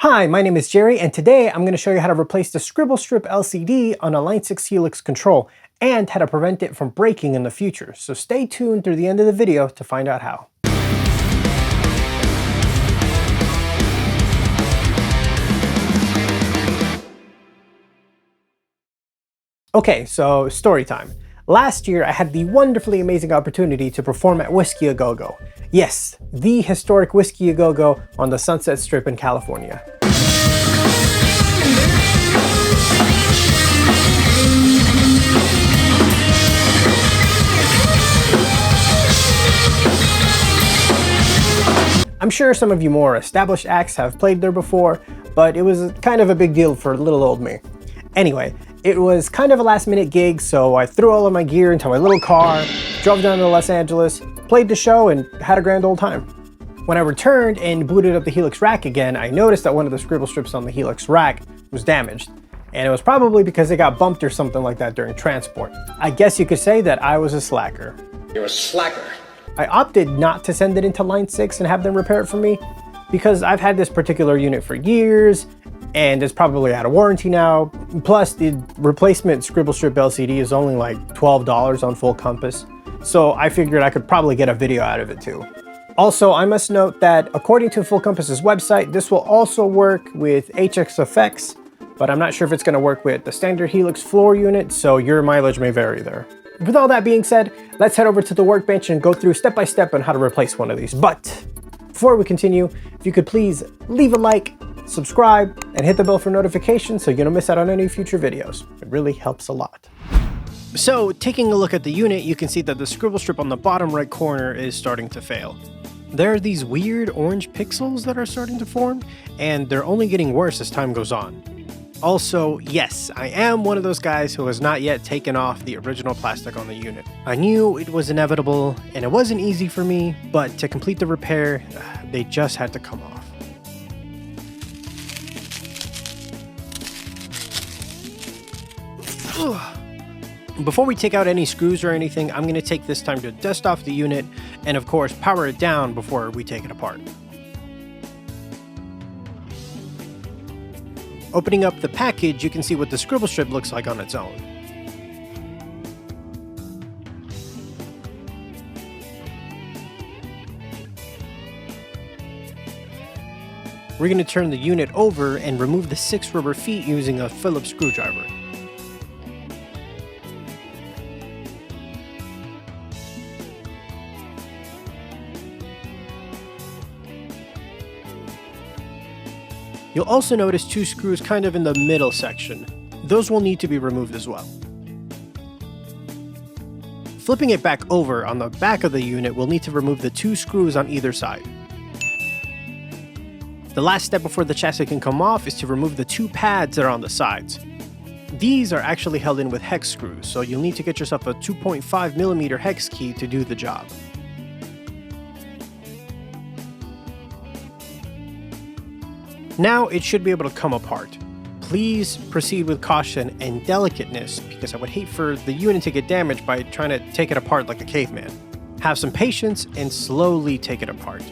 Hi, my name is Gerry, and today I'm going to show you how to replace the Scribble strip LCD on a Line 6 Helix control, and how to prevent it from breaking in the future. So stay tuned through the end of the video to find out how. Okay, so story time. Last year, I had the wonderfully amazing opportunity to perform at Whiskey A Go Go. Yes, the historic Whiskey A Go Go on the Sunset Strip in California. I'm sure some of you more established acts have played there before, but it was kind of a big deal for little old me. Anyway, it was kind of a last-minute gig, so I threw all of my gear into my little car, drove down to Los Angeles, played the show, and had a grand old time. When I returned and booted up the Helix rack again, I noticed that one of the Scribble strips on the Helix rack was damaged, and it was probably because it got bumped or something like that during transport. I guess you could say that I was a slacker. You're a slacker. I opted not to send it into Line 6 and have them repair it for me, because I've had this particular unit for years, and it's probably out of warranty now. Plus, the replacement Scribble strip LCD is only like $12 on Full Compass, so I figured I could probably get a video out of it too. Also, I must note that according to Full Compass's website, this will also work with HX effects, but I'm not sure if it's going to work with the standard Helix floor unit, so your mileage may vary there. With all that being said, let's head over to the workbench and go through step by step on how to replace one of these. But before we continue, if you could please leave a like, subscribe, and hit the bell for notifications so you don't miss out on any future videos. It really helps a lot. So, taking a look at the unit, you can see that the Scribble strip on the bottom right corner is starting to fail. There are these weird orange pixels that are starting to form, and they're only getting worse as time goes on. Also, yes, I am one of those guys who has not yet taken off the original plastic on the unit. I knew it was inevitable, and it wasn't easy for me, but to complete the repair, they just had to come off. Before we take out any screws or anything, I'm going to take this time to dust off the unit, and of course power it down before we take it apart. Opening up the package, you can see what the Scribble strip looks like on its own. We're going to turn the unit over and remove the 6 rubber feet using a Phillips screwdriver. You'll also notice 2 screws kind of in the middle section. Those will need to be removed as well. Flipping it back over, on the back of the unit, we'll need to remove the 2 screws on either side. The last step before the chassis can come off is to remove the 2 pads that are on the sides. These are actually held in with hex screws, so you'll need to get yourself a 2.5mm hex key to do the job. Now it should be able to come apart. Please proceed with caution and delicateness, because I would hate for the unit to get damaged by trying to take it apart like a caveman. Have some patience and slowly take it apart.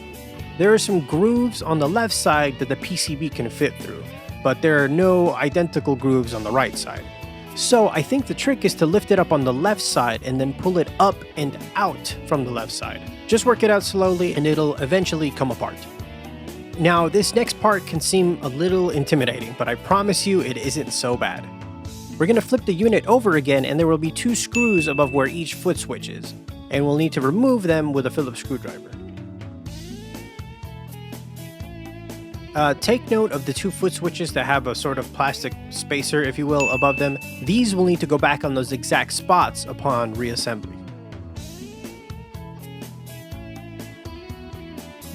There are some grooves on the left side that the PCB can fit through, but there are no identical grooves on the right side. So I think the trick is to lift it up on the left side and then pull it up and out from the left side. Just work it out slowly and it'll eventually come apart. Now, this next part can seem a little intimidating, but I promise you it isn't so bad. We're going to flip the unit over again, and there will be 2 screws above where each foot switch is, and we'll need to remove them with a Phillips screwdriver. Take note of the 2 foot switches that have a sort of plastic spacer, if you will, above them. These will need to go back on those exact spots upon reassembly.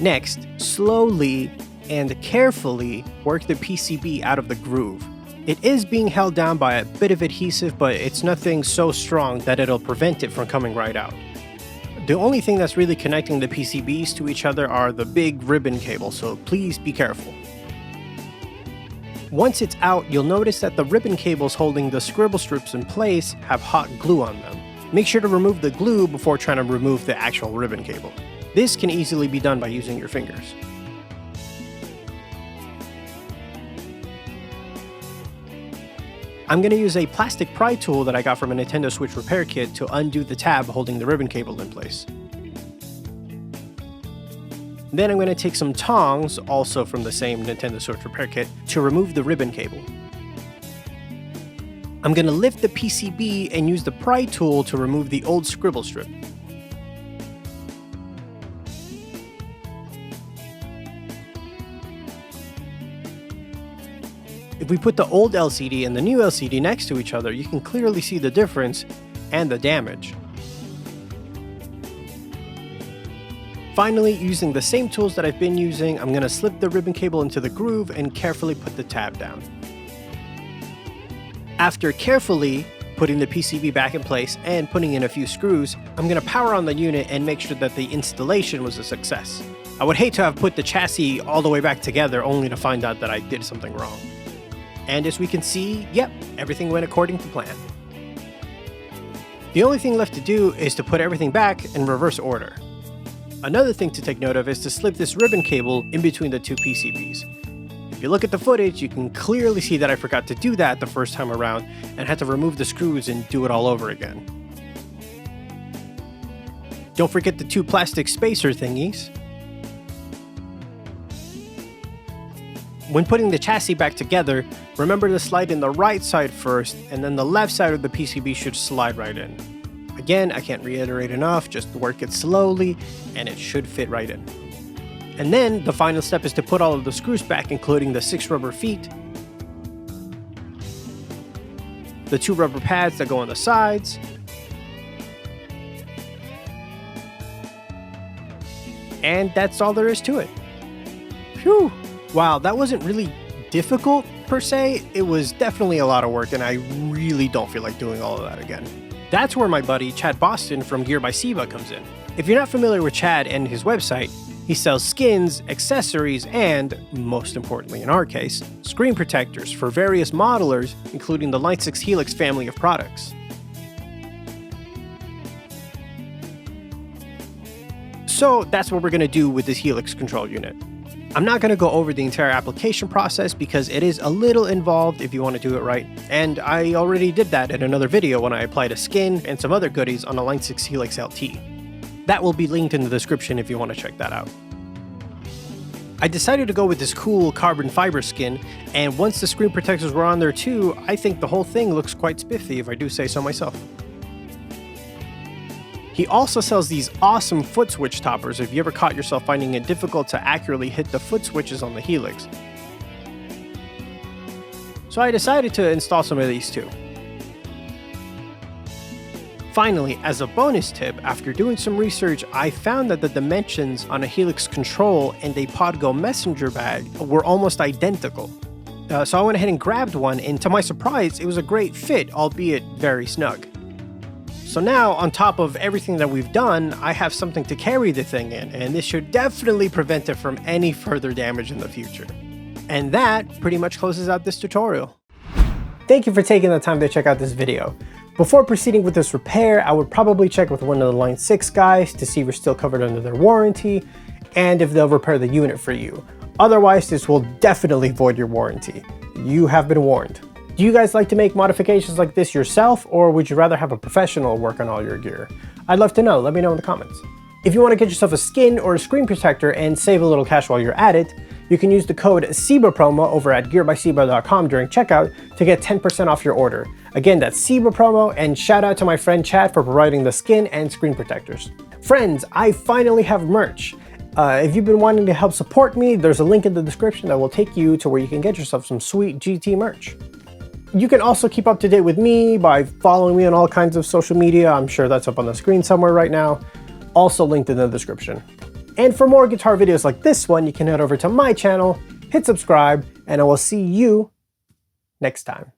Next, slowly and carefully work the PCB out of the groove. It is being held down by a bit of adhesive, but it's nothing so strong that it'll prevent it from coming right out. The only thing that's really connecting the PCBs to each other are the big ribbon cables, so please be careful. Once it's out, you'll notice that the ribbon cables holding the Scribble strips in place have hot glue on them. Make sure to remove the glue before trying to remove the actual ribbon cable. This can easily be done by using your fingers. I'm going to use a plastic pry tool that I got from a Nintendo Switch repair kit to undo the tab holding the ribbon cable in place. Then I'm going to take some tongs, also from the same Nintendo Switch repair kit, to remove the ribbon cable. I'm going to lift the PCB and use the pry tool to remove the old Scribble strip. If we put the old LCD and the new LCD next to each other, you can clearly see the difference and the damage. Finally, using the same tools that I've been using, I'm going to slip the ribbon cable into the groove and carefully put the tab down. After carefully putting the PCB back in place and putting in a few screws, I'm going to power on the unit and make sure that the installation was a success. I would hate to have put the chassis all the way back together only to find out that I did something wrong. And as we can see, yep, everything went according to plan. The only thing left to do is to put everything back in reverse order. Another thing to take note of is to slip this ribbon cable in between the two PCBs. If you look at the footage, you can clearly see that I forgot to do that the first time around and had to remove the screws and do it all over again. Don't forget the two plastic spacer thingies. When putting the chassis back together, remember to slide in the right side first, and then the left side of the PCB should slide right in. Again, I can't reiterate enough, just work it slowly, and it should fit right in. And then, the final step is to put all of the screws back, including the 6 rubber feet, the 2 rubber pads that go on the sides, and that's all there is to it. Phew! Wow, that wasn't really difficult per se. It was definitely a lot of work, and I really don't feel like doing all of that again. That's where my buddy Chad Boston from GearByCEBA comes in. If you're not familiar with Chad and his website, he sells skins, accessories, and, most importantly in our case, screen protectors for various modelers, including the Line 6 Helix family of products. So that's what we're going to do with this Helix control unit. I'm not going to go over the entire application process because it is a little involved if you want to do it right, and I already did that in another video when I applied a skin and some other goodies on a Line 6 Helix LT. That will be linked in the description if you want to check that out. I decided to go with this cool carbon fiber skin, and once the screen protectors were on there too, I think the whole thing looks quite spiffy if I do say so myself. He also sells these awesome foot switch toppers if you ever caught yourself finding it difficult to accurately hit the foot switches on the Helix. So I decided to install some of these too. Finally, as a bonus tip, after doing some research, I found that the dimensions on a Helix control and a Podgo messenger bag were almost identical. So I went ahead and grabbed one, and to my surprise, it was a great fit, albeit very snug. So now, on top of everything that we've done, I have something to carry the thing in, and this should definitely prevent it from any further damage in the future. And that pretty much closes out this tutorial. Thank you for taking the time to check out this video. Before proceeding with this repair, I would probably check with one of the Line 6 guys to see if you're still covered under their warranty, and if they'll repair the unit for you. Otherwise, this will definitely void your warranty. You have been warned. Do you guys like to make modifications like this yourself, or would you rather have a professional work on all your gear? I'd love to know, let me know in the comments. If you want to get yourself a skin or a screen protector and save a little cash while you're at it, you can use the code CEBA promo over at GearByCEBA.com during checkout to get 10% off your order. Again, that's CEBA promo, and shout out to my friend Chad for providing the skin and screen protectors. Friends, I finally have merch. If you've been wanting to help support me, there's a link in the description that will take you to where you can get yourself some sweet GT merch. You can also keep up to date with me by following me on all kinds of social media. I'm sure that's up on the screen somewhere right now. Also linked in the description. And for more guitar videos like this one, you can head over to my channel, hit subscribe, and I will see you next time.